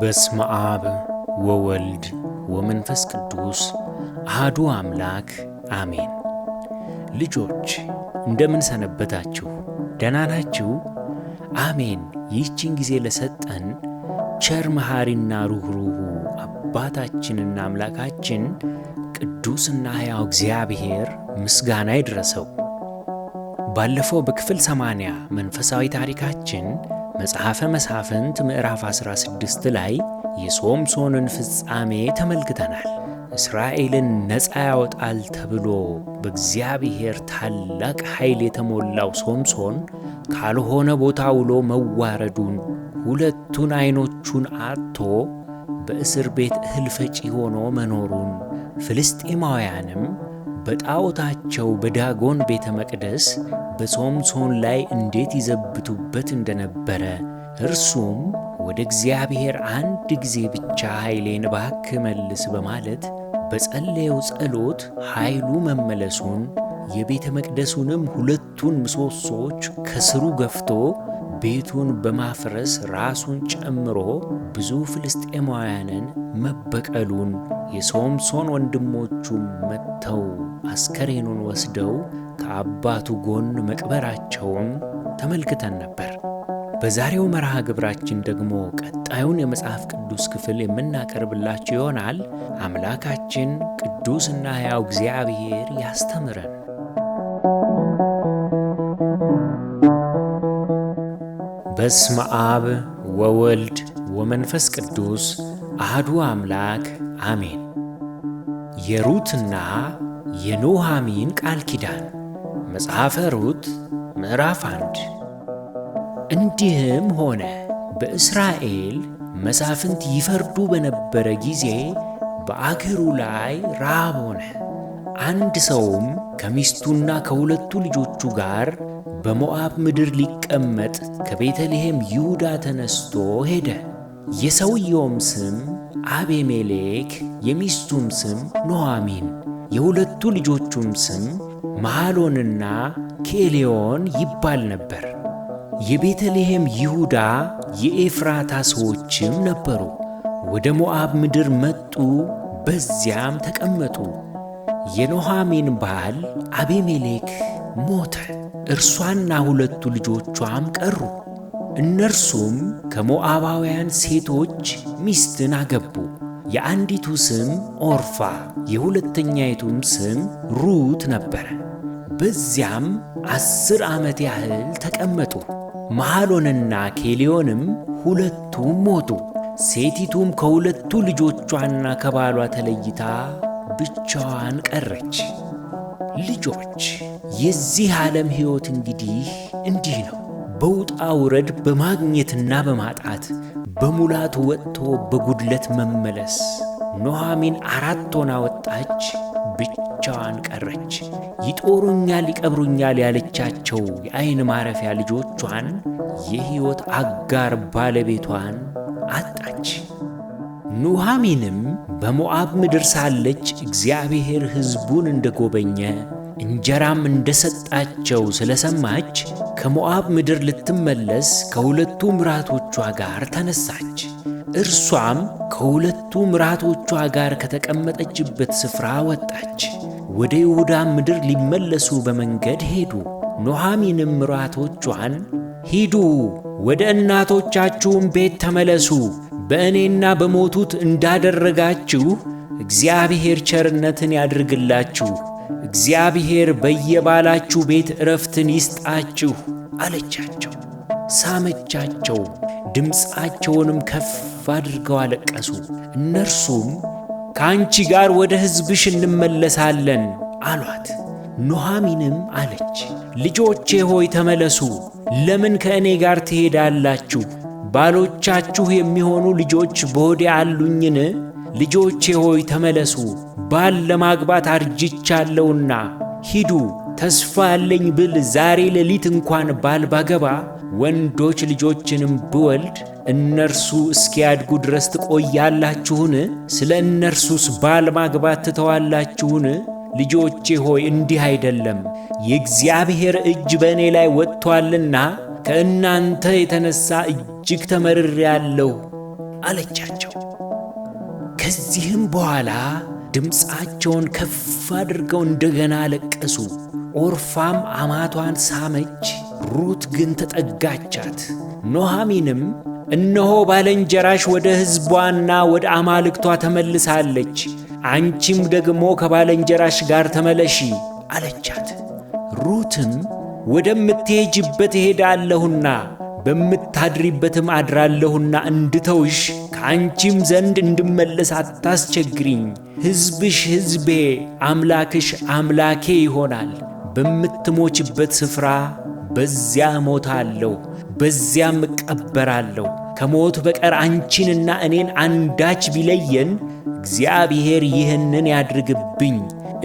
በስመ አብ ወወልድ ወመንፈስ ቅዱስ አሐዱ አምላክ አሜን። ልጆች እንደምን ሰነበታችሁ? ደህና ናችሁ? አሜን። ይህችን ጊዜ ለሰጠን ቸር መሐሪና ሩኅሩኅ አባታችንና አምላካችን ቅዱስና ሕያው እግዚአብሔር ምስጋና ይድረሰው። ባለፈው በክፍል 80 መንፈሳዊ ታሪካችን መጽሐፈ መሳፍንት ምዕራፍ 16 ላይ የሶምሶንን ፍጻሜ ተመልክተናል። እስራኤልን ነፃ ያወጣል ተብሎ በእግዚአብሔር ታላቅ ኃይል የተሞላው ሶምሶን ካልሆነ ቦታ ውሎ መዋረዱን፣ ሁለቱን ዓይኖቹን አጥቶ በእስር ቤት እህል ፈጪ ሆኖ መኖሩን፣ ፍልስጤማውያንም በጣዖታቸው በዳጎን ቤተ መቅደስ በሶምሶን ላይ እንዴት ይዘብቱበት እንደነበረ፣ እርሱም ወደ እግዚአብሔር አንድ ጊዜ ብቻ ኃይሌን እባክህ መልስ በማለት በጸለየው ጸሎት ኃይሉ መመለሱን፣ የቤተ መቅደሱንም ሁለቱን ምሰሶች ከስሩ ገፍቶ ቤቱን በማፍረስ ራሱን ጨምሮ ብዙ ፍልስጤማውያንን መበቀሉን፣ የሶምሶን ወንድሞቹም መጥተው አስከሬኑን ወስደው ከአባቱ ጎን መቅበራቸውን ተመልክተን ነበር። በዛሬው መርሃ ግብራችን ደግሞ ቀጣዩን የመጽሐፍ ቅዱስ ክፍል የምናቀርብላችሁ ይሆናል። አምላካችን ቅዱስና ሕያው እግዚአብሔር ያስተምረን። በስመ አብ ወወልድ ወመንፈስ ቅዱስ አሐዱ አምላክ አሜን። የሩትና የኑኃሚን ቃል ኪዳን። መጽሐፈ ሩት ምዕራፍ 1። እንዲህም ሆነ በእስራኤል መሳፍንት ይፈርዱ በነበረ ጊዜ በአገሩ ላይ ራብ ሆነ። አንድ ሰውም ከሚስቱና ከሁለቱ ልጆቹ ጋር በሞዓብ ምድር ሊቀመጥ ከቤተልሔም ይሁዳ ተነስቶ ሄደ። የሰውየውም ስም አቤሜሌክ፣ የሚስቱም ስም ኑኃሚን፣ የሁለቱ ልጆቹም ስም መሐሎንና ኬሌዮን ይባል ነበር። የቤተልሔም ይሁዳ የኤፍራታ ሰዎችም ነበሩ። ወደ ሞዓብ ምድር መጡ፣ በዚያም ተቀመጡ። የኑኃሚን ባል አቤሜሌክ ሞተ፣ እርሷና ሁለቱ ልጆቿም ቀሩ። እነርሱም ከሞዓባውያን ሴቶች ሚስትን አገቡ። የአንዲቱ ስም ኦርፋ፣ የሁለተኛይቱም ስም ሩት ነበረ። በዚያም 10 ዓመት ያህል ተቀመጡ። መሐሎንና ኬሌዮንም ሁለቱም ሞቱ። ሴቲቱም ከሁለቱ ልጆቿና ከባሏ ተለይታ ብቻዋን ቀረች። ልጆች፣ የዚህ ዓለም ሕይወት እንዲህ ነው። በውጣ ውረድ፣ በማግኘትና በማጣት፣ በሙላት ወጥቶ በጉድለት መመለስ። ኑኃሚን 4 ሆና ወጣች፣ ብቻዋን ቀረች። ይጦሩኛል፣ ይቀብሩኛል ያለቻቸው የዓይን ማረፊያ ልጆቿን፣ የሕይወት አጋር ባለቤቷን አጣች። ኑኃሚንም በሞዓብ ምድር ሳለች እግዚአብሔር ሕዝቡን እንደጎበኘ እንጀራም እንደሰጣቸው ስለሰማች ከሞዓብ ምድር ልትመለስ ከሁለቱ ምራቶቿ ጋር ተነሳች። እርሷም ከሁለቱ ምራቶቿ ጋር ከተቀመጠችበት ስፍራ ወጣች። ወደ ይሁዳ ምድር ሊመለሱ በመንገድ ሄዱ። ኑኃሚንም ምራቶቿን ሂዱ፣ ወደ እናቶቻችሁም ቤት ተመለሱ፣ በእኔና በሞቱት እንዳደረጋችሁ እግዚአብሔር ቸርነትን ያድርግላችሁ፣ እግዚአብሔር በየባላችሁ ቤት ዕረፍትን ይስጣችሁ አለቻቸው። ሳመቻቸው፣ ድምፃቸውንም ከፍ አድርገው አለቀሱ። እነርሱም ከአንቺ ጋር ወደ ሕዝብሽ እንመለሳለን አሏት። ኑኃሚንም አለች፣ ልጆቼ ሆይ ተመለሱ፣ ለምን ከእኔ ጋር ትሄዳላችሁ? ባሎቻችሁ የሚሆኑ ልጆች በሆዴ አሉኝን? ልጆቼ ሆይ ተመለሱ፣ ባል ለማግባት አርጅቻለሁና ሂዱ። ተስፋ አለኝ ብል ዛሬ ሌሊት እንኳን ባል ባገባ ወንዶች ልጆችንም ብወልድ እነርሱ እስኪያድጉ ድረስ ትቆያላችሁን? ስለ እነርሱስ ባል ማግባት ትተዋላችሁን? ልጆቼ ሆይ እንዲህ አይደለም፣ የእግዚአብሔር እጅ በእኔ ላይ ወጥቶአልና ከእናንተ የተነሣ እጅግ ተመርሬአለሁ አለቻቸው። ከዚህም በኋላ ድምፃቸውን ከፍ አድርገው እንደገና አለቀሱ። ኦርፋም አማቷን ሳመች፣ ሩት ግን ተጠጋቻት። ኑኃሚንም እነሆ ባልንጀራሽ ወደ ሕዝቧና ወደ አማልክቷ ተመልሳለች፣ አንቺም ደግሞ ከባልንጀራሽ ጋር ተመለሺ አለቻት። ሩትም ወደምትሄጂበት እሄዳለሁና በምታድሪበትም አድራለሁና እንድተውሽ ከአንቺም ዘንድ እንድመለስ አታስቸግሪኝ። ሕዝብሽ ሕዝቤ፣ አምላክሽ አምላኬ ይሆናል። በምትሞችበት ስፍራ በዚያ እሞታለሁ፣ በዚያም እቀበራለሁ። ከሞት በቀር አንቺንና እኔን አንዳች ቢለየን እግዚአብሔር ይህንን ያድርግብኝ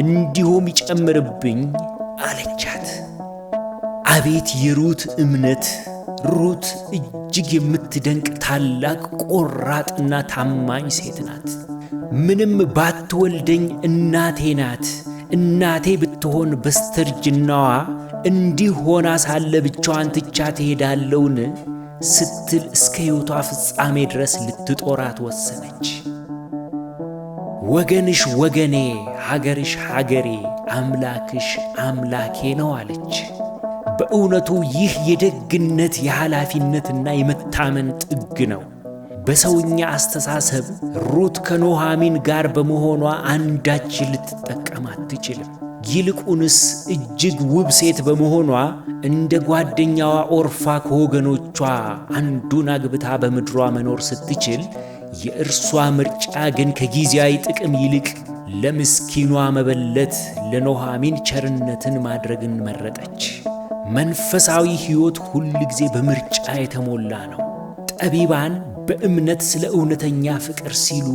እንዲሁም ይጨምርብኝ አለቻት። አቤት የሩት እምነት! ሩት እጅግ የምትደንቅ ታላቅ ቆራጥና ታማኝ ሴት ናት። ምንም ባትወልደኝ እናቴ ናት። እናቴ ብትሆን በስተርጅናዋ እንዲህ ሆና ሳለ ብቻዋን ትቻት ትሄዳለውን? ስትል እስከ ሕይወቷ ፍጻሜ ድረስ ልትጦራት ወሰነች። ወገንሽ ወገኔ፣ ሀገርሽ ሀገሬ፣ አምላክሽ አምላኬ ነው አለች። በእውነቱ ይህ የደግነት የኃላፊነትና የመታመን ጥግ ነው። በሰውኛ አስተሳሰብ ሩት ከኑኃሚን ጋር በመሆኗ አንዳች ልትጠቀም አትችልም። ይልቁንስ እጅግ ውብ ሴት በመሆኗ እንደ ጓደኛዋ ኦርፋ ከወገኖቿ አንዱን አግብታ በምድሯ መኖር ስትችል፣ የእርሷ ምርጫ ግን ከጊዜያዊ ጥቅም ይልቅ ለምስኪኗ መበለት ለኑኃሚን ቸርነትን ማድረግን መረጠች። መንፈሳዊ ሕይወት ሁል ጊዜ በምርጫ የተሞላ ነው። ጠቢባን በእምነት ስለ እውነተኛ ፍቅር ሲሉ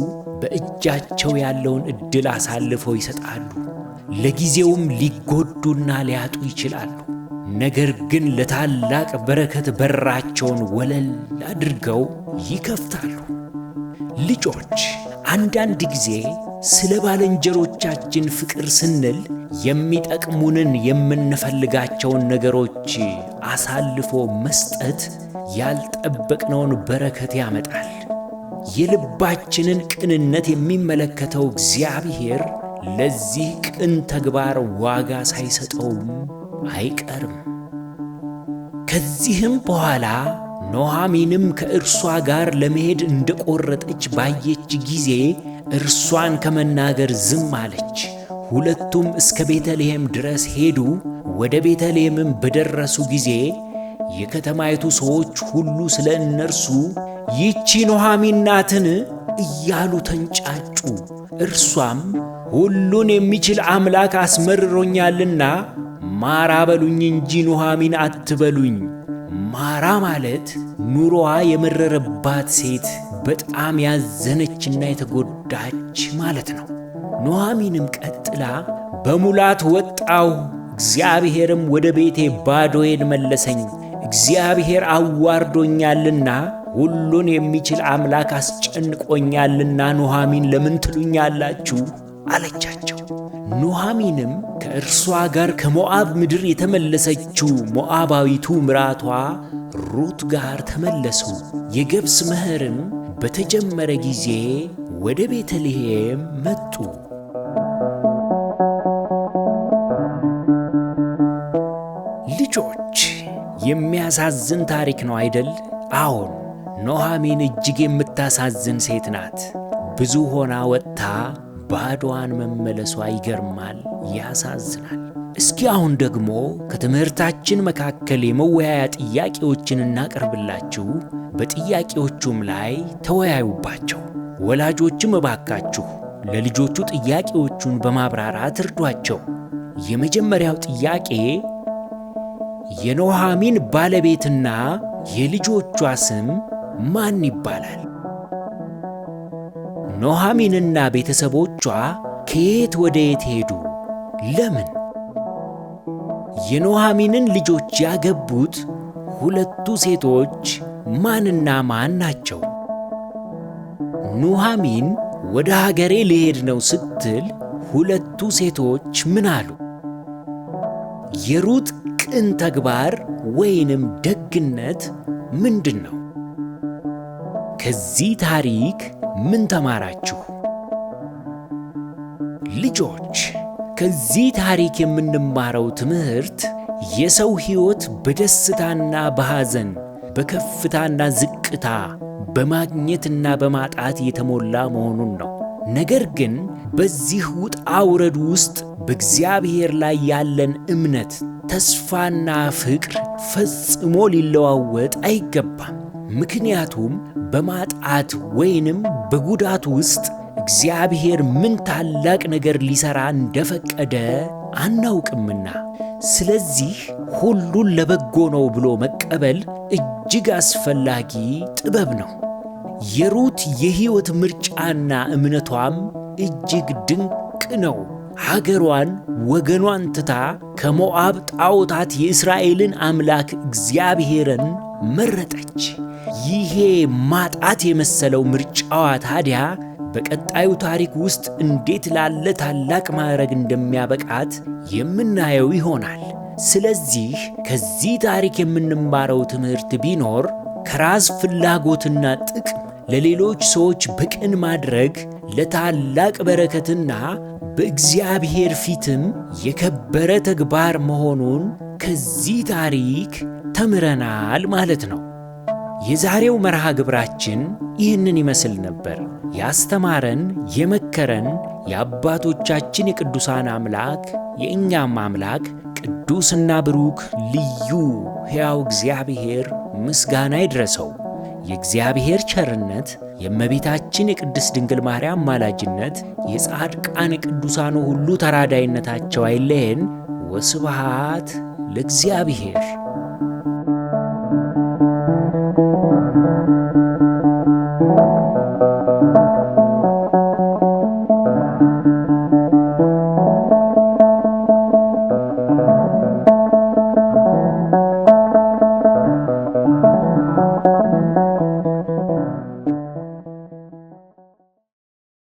በእጃቸው ያለውን ዕድል አሳልፈው ይሰጣሉ። ለጊዜውም ሊጎዱና ሊያጡ ይችላሉ። ነገር ግን ለታላቅ በረከት በራቸውን ወለል አድርገው ይከፍታሉ። ልጆች፣ አንዳንድ ጊዜ ስለ ባልንጀሮቻችን ፍቅር ስንል የሚጠቅሙንን የምንፈልጋቸውን ነገሮች አሳልፎ መስጠት ያልጠበቅነውን በረከት ያመጣል። የልባችንን ቅንነት የሚመለከተው እግዚአብሔር ለዚህ ቅን ተግባር ዋጋ ሳይሰጠውም አይቀርም። ከዚህም በኋላ ኑኃሚንም ከእርሷ ጋር ለመሄድ እንደቆረጠች ባየች ጊዜ እርሷን ከመናገር ዝም አለች። ሁለቱም እስከ ቤተልሔም ድረስ ሄዱ። ወደ ቤተልሔምም በደረሱ ጊዜ የከተማይቱ ሰዎች ሁሉ ስለ እነርሱ ይህች ኑኃሚን ናትን እያሉ ተንጫጩ። እርሷም ሁሉን የሚችል አምላክ አስመርሮኛልና ማራ በሉኝ እንጂ ኑኃሚን አትበሉኝ። ማራ ማለት ኑሮዋ የመረረባት ሴት፣ በጣም ያዘነችና የተጎዳች ማለት ነው። ኑኃሚንም ቀጥላ በሙላት ወጣሁ፣ እግዚአብሔርም ወደ ቤቴ ባዶዬን መለሰኝ። እግዚአብሔር አዋርዶኛልና ሁሉን የሚችል አምላክ አስጨንቆኛልና ኑኃሚን ለምን ትሉኛላችሁ አለቻቸው። ኑኃሚንም ከእርሷ ጋር ከሞዓብ ምድር የተመለሰችው ሞዓባዊቱ ምራቷ ሩት ጋር ተመለሱ። የገብስ መኸርም በተጀመረ ጊዜ ወደ ቤተልሔም መጡ። ልጆች፣ የሚያሳዝን ታሪክ ነው አይደል? አዎን፣ ኑኃሚን እጅግ የምታሳዝን ሴት ናት። ብዙ ሆና ወጥታ ባዶዋን መመለሷ ይገርማል፣ ያሳዝናል። እስኪ አሁን ደግሞ ከትምህርታችን መካከል የመወያያ ጥያቄዎችን እናቀርብላችሁ። በጥያቄዎቹም ላይ ተወያዩባቸው። ወላጆችም እባካችሁ ለልጆቹ ጥያቄዎቹን በማብራራት እርዷቸው። የመጀመሪያው ጥያቄ የኑኃሚን ባለቤትና የልጆቿ ስም ማን ይባላል? ኑኃሚንና ቤተሰቦቿ ከየት ወደ የት ሄዱ? ለምን? የኑኃሚንን ልጆች ያገቡት ሁለቱ ሴቶች ማንና ማን ናቸው? ኑኃሚን ወደ ሀገሬ ልሄድ ነው ስትል ሁለቱ ሴቶች ምን አሉ? የሩት ቅን ተግባር ወይንም ደግነት ምንድን ነው? ከዚህ ታሪክ ምን ተማራችሁ? ልጆች፣ ከዚህ ታሪክ የምንማረው ትምህርት የሰው ሕይወት በደስታና በሐዘን፣ በከፍታና ዝቅታ፣ በማግኘትና በማጣት የተሞላ መሆኑን ነው። ነገር ግን በዚህ ውጣ ውረድ ውስጥ በእግዚአብሔር ላይ ያለን እምነት፣ ተስፋና ፍቅር ፈጽሞ ሊለዋወጥ አይገባም። ምክንያቱም በማጣት ወይንም በጉዳት ውስጥ እግዚአብሔር ምን ታላቅ ነገር ሊሰራ እንደፈቀደ አናውቅምና። ስለዚህ ሁሉን ለበጎ ነው ብሎ መቀበል እጅግ አስፈላጊ ጥበብ ነው። የሩት የሕይወት ምርጫና እምነቷም እጅግ ድንቅ ነው። ሀገሯን፣ ወገኗን ትታ ከሞዓብ ጣዖታት የእስራኤልን አምላክ እግዚአብሔርን መረጠች። ይሄ ማጣት የመሰለው ምርጫዋ ታዲያ በቀጣዩ ታሪክ ውስጥ እንዴት ላለ ታላቅ ማዕረግ እንደሚያበቃት የምናየው ይሆናል። ስለዚህ ከዚህ ታሪክ የምንማረው ትምህርት ቢኖር ከራስ ፍላጎትና ጥቅም ለሌሎች ሰዎች በቅን ማድረግ ለታላቅ በረከትና በእግዚአብሔር ፊትም የከበረ ተግባር መሆኑን ከዚህ ታሪክ ተምረናል ማለት ነው። የዛሬው መርሃ ግብራችን ይህንን ይመስል ነበር። ያስተማረን የመከረን የአባቶቻችን የቅዱሳን አምላክ የእኛም አምላክ ቅዱስና ብሩክ ልዩ ሕያው እግዚአብሔር ምስጋና ይድረሰው። የእግዚአብሔር ቸርነት፣ የእመቤታችን የቅድስት ድንግል ማርያም ማላጅነት፣ የጻድቃን የቅዱሳኑ ሁሉ ተራዳይነታቸው አይለየን። ወስብሃት ለእግዚአብሔር።